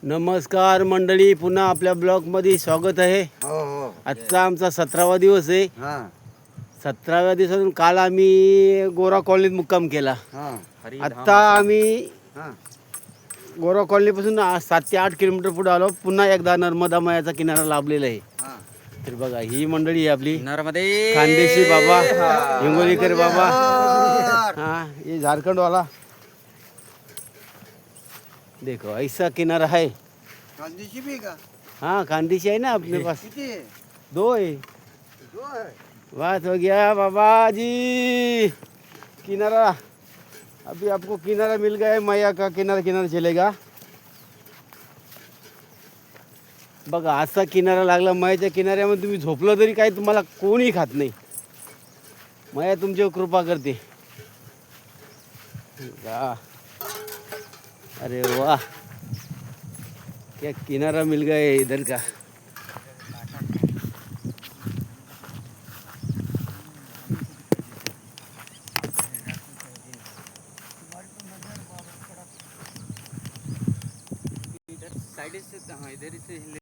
नमस्कार मंडळी, पुन्हा आपल्या ब्लॉग मध्ये स्वागत आहे. आजचा आमचा 17वा दिवस आहे. 17व्या दिवसातून काल आम्ही गोरा कॉलनीत मुक्काम केला. आता आम्ही गोरा कॉलनीपासून 7 ते 8 किलोमीटर पुढे आलो. पुन्हा एकदा नर्मदा मायाचा किनारा लाभलेला आहे. तर बघा, ही मंडळी आहे आपली खानदेशी बाबा, हिंगोलीकर बाबा. ये झारखंड वाला. देखो ऐसा किनारा है. खानदेशी भी का? हाँ, खानदेशी है ना अपने पास. किती आहे? 2 है. बात हो गया बाबा जी. किनारा अभी आपको किनारा मिल गया है. मैया का किनारा चलेगा. बघा, असा किनारा लागला. मैयाच्या किनाऱ्यामध्ये तुम्ही झोपलं तरी काही तुम्हाला कोणी खात नाही. मैया तुमच्यावर कृपा करते. अरे वाह, क्या किनारा मिल गया है इधर का. इधर साइड से, हाँ इधर से